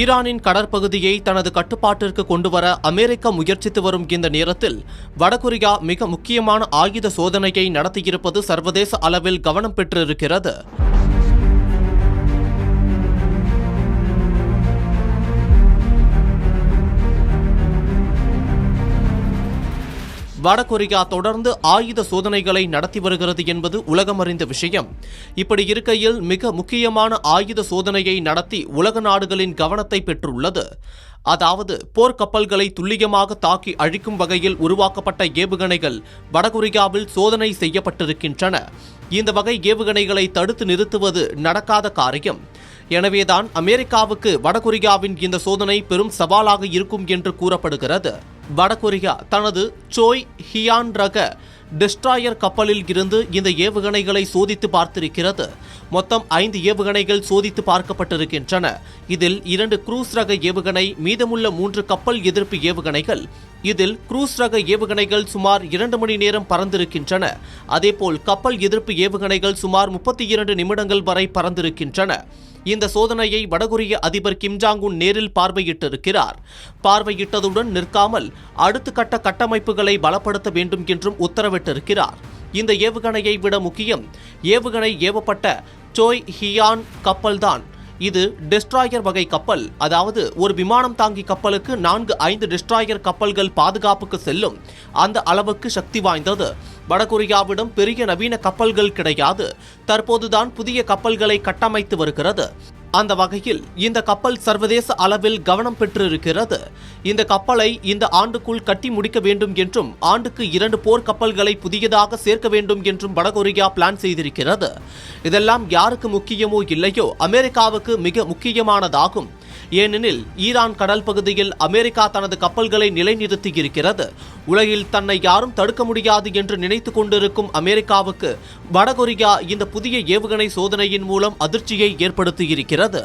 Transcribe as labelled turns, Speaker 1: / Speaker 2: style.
Speaker 1: ஈரானின் கடற்பகுதியை தனது கட்டுப்பாட்டிற்கு கொண்டுவர அமெரிக்கா முயற்சித்து வரும் இந்த நேரத்தில் வடகொரியா மிக முக்கியமான ஆயுத சோதனையை நடத்தியிருப்பது சர்வதேச அளவில் கவனம் பெற்றிருக்கிறது. வடகொரியா தொடர்ந்து ஆயுத சோதனைகளை நடத்தி வருகிறது என்பது உலகமறிந்த விஷயம். இப்படி இருக்கையில் மிக முக்கியமான ஆயுத சோதனையை நடத்தி உலக நாடுகளின் கவனத்தை பெற்றுள்ளது. அதாவது போர்க்கப்பல்களை துல்லியமாக தாக்கி அழிக்கும் வகையில் உருவாக்கப்பட்ட ஏவுகணைகள் வடகொரியாவில் சோதனை செய்யப்பட்டிருக்கின்றன. இந்த வகை ஏவுகணைகளை தடுத்து நிறுத்துவது நடக்காத காரியம். எனவேதான் அமெரிக்காவுக்கு வடகொரியாவின் இந்த சோதனை பெரும் சவாலாக இருக்கும் என்று கூறப்படுகிறது. வடகொரியா தனது சோய் ஹியான் ரக டெஸ்ட்ராயர் கப்பலில் இருந்து இந்த ஏவுகணைகளை சோதித்து பார்த்திருக்கிறது. மொத்தம் 5 ஏவுகணைகள் சோதித்து பார்க்கப்பட்டிருக்கின்றன. இதில் 2 குரூஸ் ரக ஏவுகணை, மீதமுள்ள 3 கப்பல் எதிர்ப்பு ஏவுகணைகள். இதில் குரூஸ் ரக ஏவுகணைகள் சுமார் 2 மணி நேரம் பறந்திருக்கின்றன. அதேபோல் கப்பல் எதிர்ப்பு ஏவுகணைகள் சுமார் 32 நிமிடங்கள் வரை பறந்திருக்கின்றன. இந்த சோதனையை வடகொரிய அதிபர் கிம் ஜாங் உன் நேரில் பார்வையிட்டிருக்கிறார். பார்வையிட்டதுடன் நிற்காமல் அடுத்த கட்ட கட்டமைப்புகளை பலப்படுத்த வேண்டும் என்றும் உத்தரவிட்டிருக்கிறார். இந்த ஏவுகணையை விட முக்கியம் ஏவுகணை ஏவப்பட்ட சோய் ஹியான் கப்பல்தான். இது டெஸ்ட்ராயர் வகை கப்பல். அதாவது ஒரு விமானம் தாங்கி கப்பலுக்கு 4-5 டெஸ்ட்ராயர் கப்பல்கள் பாதுகாப்புக்கு செல்லும் அந்த அளவுக்கு சக்தி வாய்ந்தது. வடகொரியாவிடம் பெரிய நவீன கப்பல்கள் கிடையாது. தற்போதுதான் புதிய கப்பல்களை கட்டமைத்து வருகிறது. அந்த வகையில் இந்த கப்பல் சர்வதேச அளவில் கவனம் பெற்றிருக்கிறது. இந்த கப்பலை இந்த ஆண்டுக்குள் கட்டி முடிக்க வேண்டும் என்றும் ஆண்டுக்கு 2 போர் கப்பல்களை புதியதாக சேர்க்க வேண்டும் என்றும் வடகொரியா பிளான் செய்திருக்கிறது. இதெல்லாம் யாருக்கு முக்கியமோ இல்லையோ அமெரிக்காவுக்கு மிக முக்கியமானதாகும். ஏனெனில் ஈரான் கடல் பகுதியில் அமெரிக்கா தனது கப்பல்களை நிலைநிறுத்தியிருக்கிறது. உலகில் தன்னை யாரும் தடுக்க முடியாது என்று நினைத்துக் கொண்டிருக்கும் அமெரிக்காவுக்கு வடகொரியா இந்த புதிய ஏவுகணை சோதனையின் மூலம் அதிர்ச்சியை ஏற்படுத்தியிருக்கிறது.